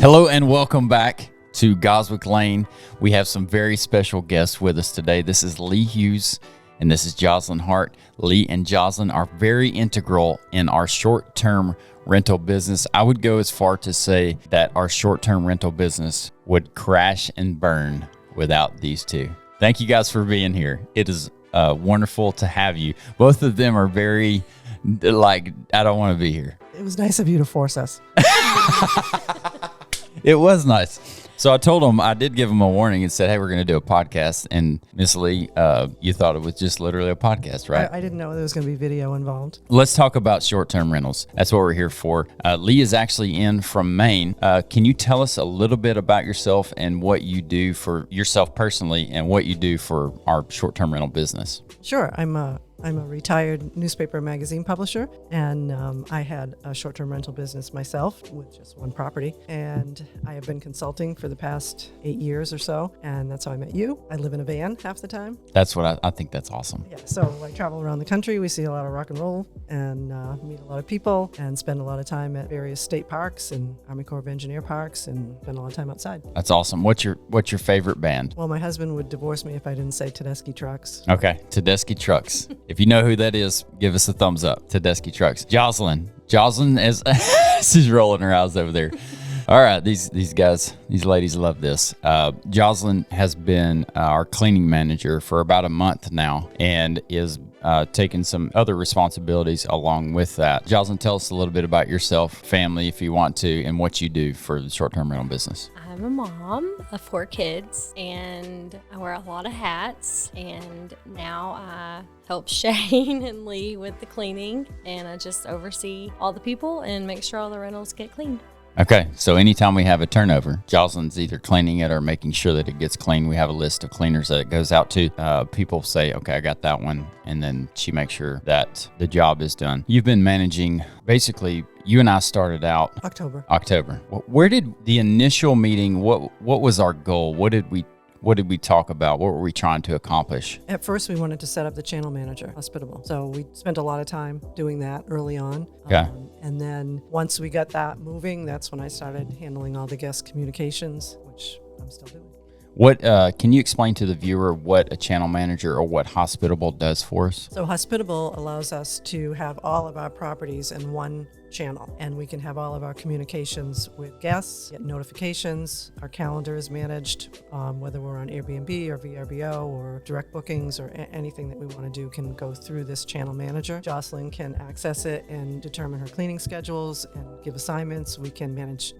Hello and welcome back to Goswick Lane. We have some very special guests with us today. This is Lee Hughes and this is Jocelyn Hart. Lee and Jocelyn are very integral in our short-term rental business. I would go as far to say that our short-term rental business would crash and burn without these two. Thank you guys for being here. It is wonderful to have you. Both of them are very I don't want to be here. It was nice of you to force us. It was nice. So I told them, I did give them a warning and said, hey, we're going to do a podcast. And Miss Lee, you thought it was just literally a podcast, right? I didn't know there was going to be video involved. Let's talk about short-term rentals. That's what we're here for. Lee is actually in from Maine. Can you tell us a little bit about yourself and what you do for yourself personally and what you do for our short-term rental business? Sure. I'm a retired newspaper magazine publisher, and I had a short-term rental business myself with just one property. And I have been consulting for the past 8 years or so, and that's how I met you. I live in a van half the time. That's what I think that's awesome. Yeah, so I travel around the country. We see a lot of rock and roll and meet a lot of people and spend a lot of time at various state parks and Army Corps of Engineer parks and spend a lot of time outside. That's awesome. What's your favorite band? Well, my husband would divorce me if I didn't say Tedeschi Trucks. Okay, Tedeschi Trucks. If you know who that is, give us a thumbs up. Tedeschi Trucks. Jocelyn is she's rolling her eyes over there. All right, these ladies love this. Jocelyn has been our cleaning manager for about a month now and is taking some other responsibilities along with that. Jocelyn, tell us a little bit about yourself, family, if you want to, and what you do for the short-term rental business. I'm a mom of 4 kids, and I wear a lot of hats, and now I help Shane and Lee with the cleaning, and I just oversee all the people and make sure all the rentals get cleaned. Okay, so anytime we have a turnover, Jocelyn's either cleaning it or making sure that it gets cleaned. We have a list of cleaners that it goes out to. People say, okay, I got that one, and then she makes sure that the job is done. You've been managing, basically, you and I started out October. Where did the initial meeting, what was our goal? What did we talk about? What were we trying to accomplish? At first, we wanted to set up the channel manager, hospitable. So we spent a lot of time doing that early on. Okay. And then once we got that moving, that's when I started handling all the guest communications, which I'm still doing. What can you explain to the viewer what a channel manager or what Hospitable does for us? So Hospitable allows us to have all of our properties in one channel, and we can have all of our communications with guests, get notifications. Our calendar is managed, whether we're on Airbnb or VRBO or direct bookings or anything that we want to do can go through this channel manager. Jocelyn can access it and determine her cleaning schedules and give assignments. We could manage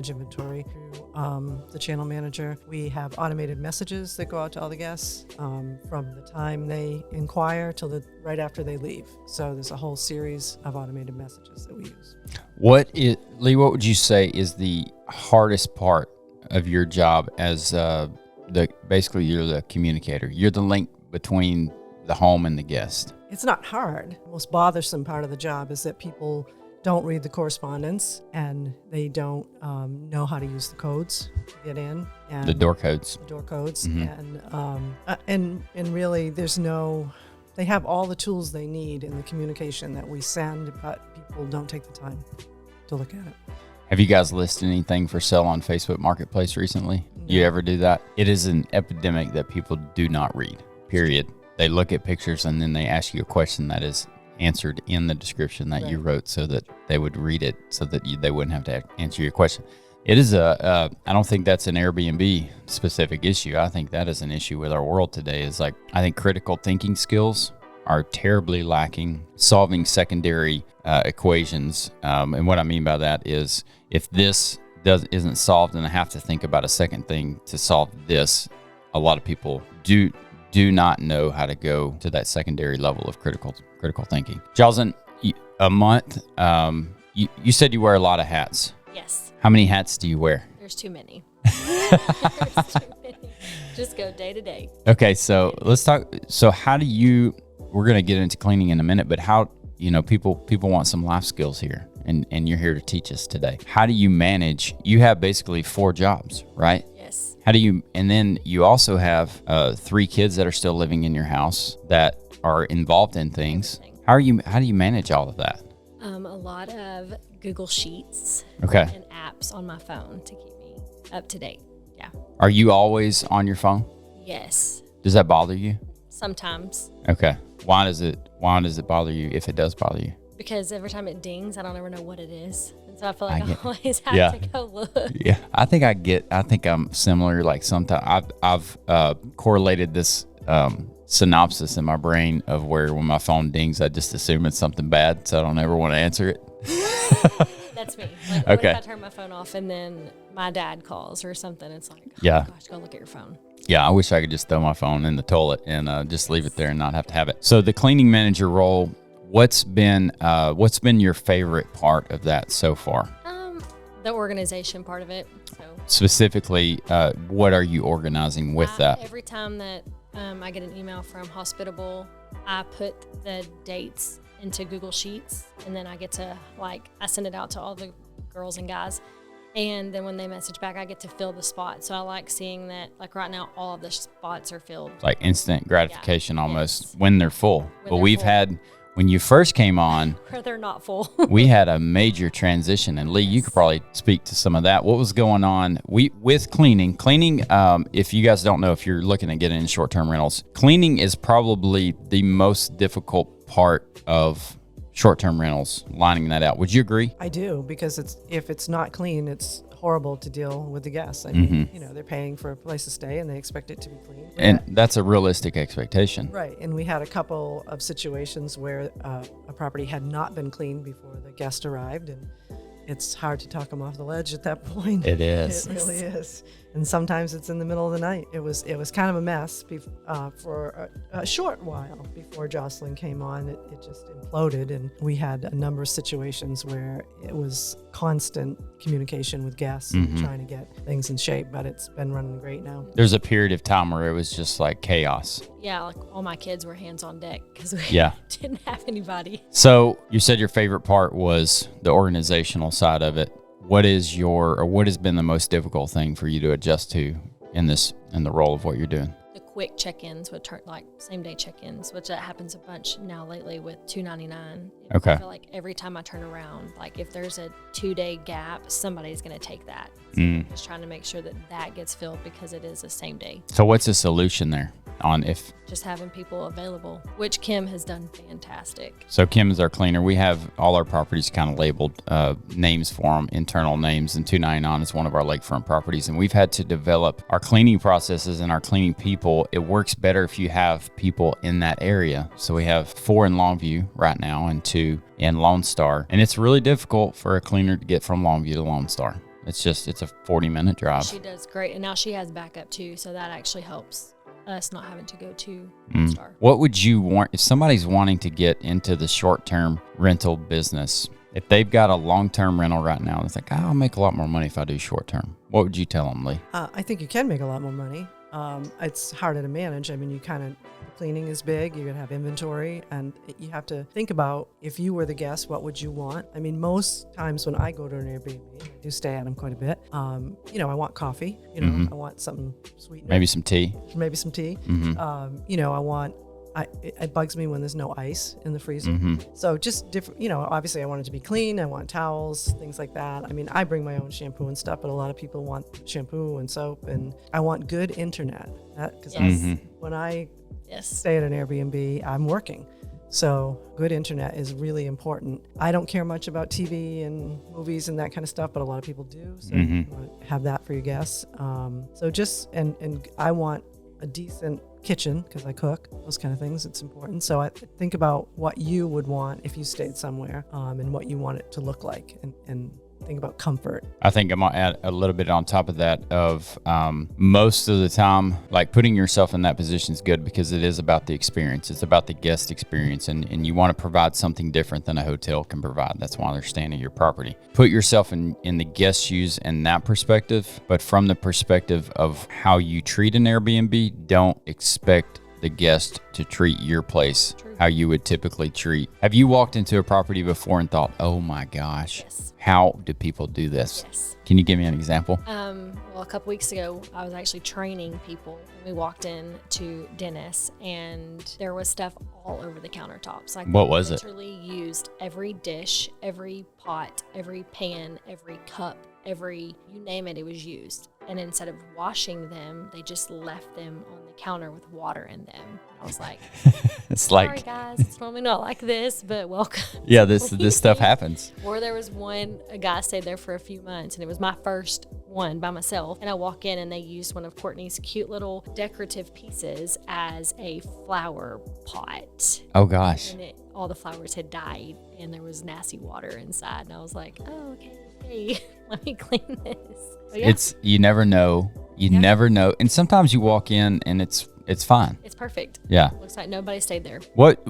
inventory through the channel manager. We have automated messages that go out to all the guests from the time they inquire till right after they leave. So there's a whole series of automated messages that we use. Lee, what would you say is the hardest part of your job as basically you're the communicator? You're the link between the home and the guest. It's not hard. The most bothersome part of the job is that people don't read the correspondence and they don't know how to use the codes to get in. And the door codes. Mm-hmm. And really they have all the tools they need in the communication that we send, but people don't take the time to look at it. Have you guys listed anything for sale on Facebook Marketplace recently? No. You ever do that? It is an epidemic that people do not read, period. They look at pictures and then they ask you a question that is answered in the description that you wrote so that they would read it so that they wouldn't have to answer your question. It is I don't think that's an Airbnb specific issue. I think that is an issue with our world today I think critical thinking skills are terribly lacking, solving secondary equations. And what I mean by that is if this isn't solved and I have to think about a second thing to solve this, a lot of people do not know how to go to that secondary level of critical thinking. Jocelyn, a month, you said you wear a lot of hats. Yes. How many hats do you wear? There's too many. Just go day to day. Okay, so let's talk. So we're going to get into cleaning in a minute, but how, people want some life skills here and you're here to teach us today. How do you manage? You have basically 4 jobs, right? Yes. And then you also have 3 kids that are still living in your house that are involved in things. How do you manage all of that? A lot of Google Sheets Okay. and apps on my phone to keep me up to date. Yeah. Are you always on your phone? Yes. Does that bother you? Sometimes. Okay. Why does it bother you if it does bother you? Because every time it dings, I don't ever know what it is. And so I feel like I I always have yeah. to go look. Yeah. I think I'm similar. Like sometimes I've correlated this synopsis in my brain of where when my phone dings, I just assume it's something bad. So I don't ever want to answer it. That's me. Like, Okay. what if I turn my phone off and then my dad calls or something? It's like, oh Yeah. my gosh, go look at your phone. Yeah, I wish I could just throw my phone in the toilet and just leave it there and not have to have it. So the cleaning manager role, what's been your favorite part of that so far? The organization part of it. So Specifically, what are you organizing with that? every time that I get an email from Hospitable, I put the dates into Google Sheets, and then I get to I send it out to all the girls and guys. And then when they message back, I get to fill the spot. So I like seeing that, like right now, all of the spots are filled. It's like instant gratification almost Yes. when they're full. But they're we've full. had, when you first came on, Where they're not full. we had a major transition. And Lee, you could probably speak to some of that. What was going on with cleaning? Cleaning, if you guys don't know, if you're looking at getting into short-term rentals, cleaning is probably the most difficult part of short-term rentals, lining that out. Would you agree? I do, because if it's not clean, it's horrible to deal with the guests. I mean, they're paying for a place to stay and they expect it to be clean. And that's a realistic expectation. Right. And we had a couple of situations where a property had not been cleaned before the guest arrived, and it's hard to talk them off the ledge at that point. It is. It really is. And sometimes it's in the middle of the night. It was kind of a mess for a short while before Jocelyn came on. It just imploded, and we had a number of situations where it was constant communication with guests and trying to get things in shape, but it's been running great now. There's a period of time where it was just like chaos. Yeah, like all my kids were hands on deck because we Yeah. didn't have anybody. So you said your favorite part was the organizational side of it. What has been the most difficult thing for you to adjust to in the role of what you're doing? The quick check-ins would turn same day check-ins, which that happens a bunch now lately with $2.99. Okay. I feel like every time I turn around, like if there's a 2-day gap, somebody's going to take that. So I'm just trying to make sure that gets filled because it is a same day. So what's the solution there on if? Just having people available, which Kim has done fantastic. So Kim is our cleaner. We have all our properties kind of labeled names for them, internal names, and 299 is one of our lakefront properties. And we've had to develop our cleaning processes and our cleaning people. It works better if you have people in that area. So we have 4 in Longview right now and 2 in Lone Star. And it's really difficult for a cleaner to get from Longview to Lone Star. It's a 40-minute drive. She does great. And now she has backup too. So that actually helps us not having to go to Lone Star. What would you want if somebody's wanting to get into the short-term rental business? If they've got a long-term rental right now, and it's like, I'll make a lot more money if I do short-term. What would you tell them, Lee? I think you can make a lot more money. It's harder to manage. I mean, cleaning is big. You're going to have inventory, and you have to think about, if you were the guest, what would you want? I mean, most times when I go to an Airbnb, I do stay at them quite a bit. I want coffee. I want something sweet. Maybe some tea. Maybe some tea. It bugs me when there's no ice in the freezer. So just different, obviously I want it to be clean. I want towels, things like that. I mean, I bring my own shampoo and stuff, but a lot of people want shampoo and soap, and I want good internet. Because when I stay at an Airbnb, I'm working. So good internet is really important. I don't care much about TV and movies and that kind of stuff, but a lot of people do. So you want to have that for your guests. And I want a decent kitchen because I cook, those kind of things. It's important. So I think about what you would want if you stayed somewhere, and what you want it to look like, and think about comfort. I think I'm going to add a little bit on top of that of most of the time, like putting yourself in that position is good because it is about the experience. It's about the guest experience, and you want to provide something different than a hotel can provide. That's why they're staying at your property. Put yourself in the guest shoes in that perspective, but from the perspective of how you treat an Airbnb, don't expect the guest to treat your place how you would typically treat. Have you walked into a property before and thought, oh my gosh, Yes. how do people do this? Yes. Can you give me an example? Well, a couple weeks ago, I was actually training people. We walked in to Dennis, and there was stuff all over the countertops. Like, What was it? Literally used every dish, every pot, every pan, every cup, you name it, it was used. And instead of washing them, they just left them on the counter with water in them. I was like, It's sorry like, guys, it's normally not like this, but welcome. yeah, this stuff happens. Or there was a guy stayed there for a few months, and it was my first one by myself. And I walk in, and they used one of Courtney's cute little decorative pieces as a flower pot. Oh gosh. And all the flowers had died, and there was nasty water inside. And I was like, oh, okay, let me clean this. But yeah, It's, you never know. You never know. And sometimes you walk in and it's fine. it's perfect. Yeah. Looks like nobody stayed there. What,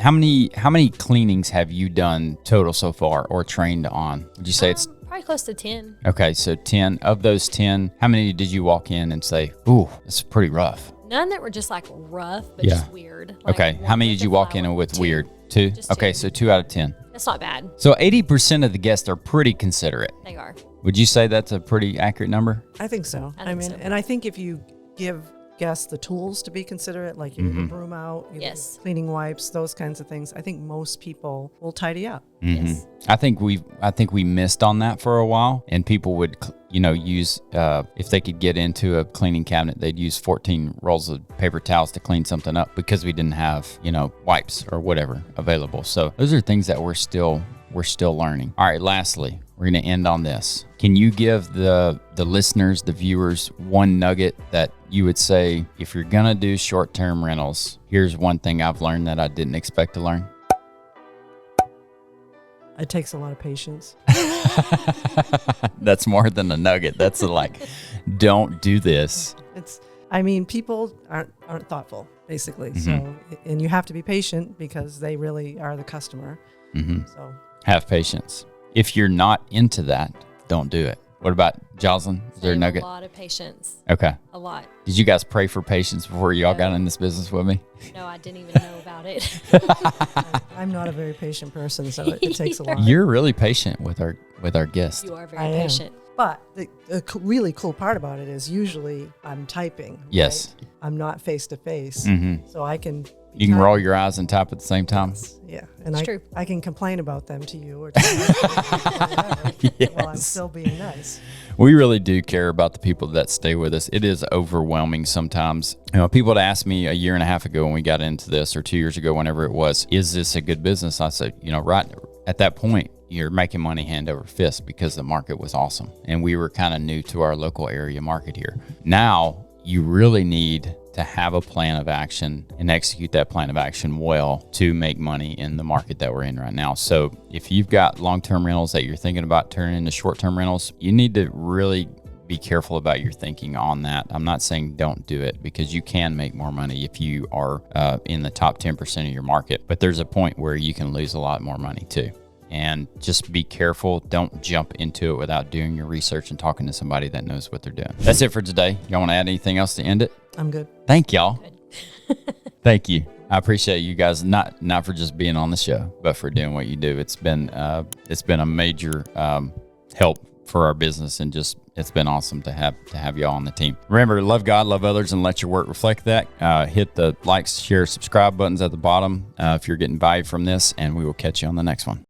how many cleanings have you done total so far or trained on? Would you say it's Probably close to 10. okay? So 10 of those 10, how many did you walk in and say, ooh, it's pretty rough? None that were just like rough, but Yeah. just weird. Like Okay. How one many with did you the walk in flower. with 2. weird? 2? Just Okay. 2. So 2 out of 10. That's not bad. So 80% of the guests are pretty considerate. They are. Would you say that's a pretty accurate number? I think so. I think mean, so. and I think if you give guests the tools to be considerate, like you leave a broom out, you Yes. leave cleaning wipes, those kinds of things, I think most people will tidy up. Yes. I think we missed on that for a while, and people would, use if they could get into a cleaning cabinet, they'd use 14 rolls of paper towels to clean something up because we didn't have, wipes or whatever available. So those are things that we're still learning. All right, lastly, we're going to end on this. Can you give the listeners, the viewers, one nugget that you would say, if you're going to do short-term rentals, here's one thing I've learned that I didn't expect to learn? It takes a lot of patience. That's more than a nugget. That's don't do this. People aren't thoughtful, basically. So, and you have to be patient because they really are the customer. So Have patience. If you're not into that, don't do it. What about Jocelyn? Is there a nugget? A lot of patience. Okay. A lot. Did you guys pray for patience before y'all got in this business with me? No, I didn't even know about it. I'm not a very patient person, so it takes a lot. You're really patient with our guests. You are I very am. patient. But the really cool part about it is usually I'm typing. right? Yes. I'm not face to face, so I can. You can roll your eyes and type at the same time. Yeah, and It's true. I can complain about them to you or to whatever while I'm still being nice. We really do care about the people that stay with us. It is overwhelming sometimes. People had asked me a year and a half ago when we got into this, or 2 years ago, whenever it was, is this a good business? I said, right at that point, you're making money hand over fist because the market was awesome. And we were kind of new to our local area market here. Now you really need to have a plan of action and execute that plan of action well to make money in the market that we're in right now. So if you've got long-term rentals that you're thinking about turning into short-term rentals, you need to really be careful about your thinking on that. I'm not saying don't do it, because you can make more money if you are in the top 10% of your market, but there's a point where you can lose a lot more money too. And just be careful. Don't jump into it without doing your research and talking to somebody that knows what they're doing. That's it for today. Y'all want to add anything else to end it? I'm good. Thank y'all. Thank you. I appreciate you guys, not for just being on the show, but for doing what you do. It's been a major help for our business, and just it's been awesome to have y'all on the team. Remember, love God, love others, and let your work reflect that. Hit the likes, share, subscribe buttons at the bottom if you're getting value from this, and we will catch you on the next one.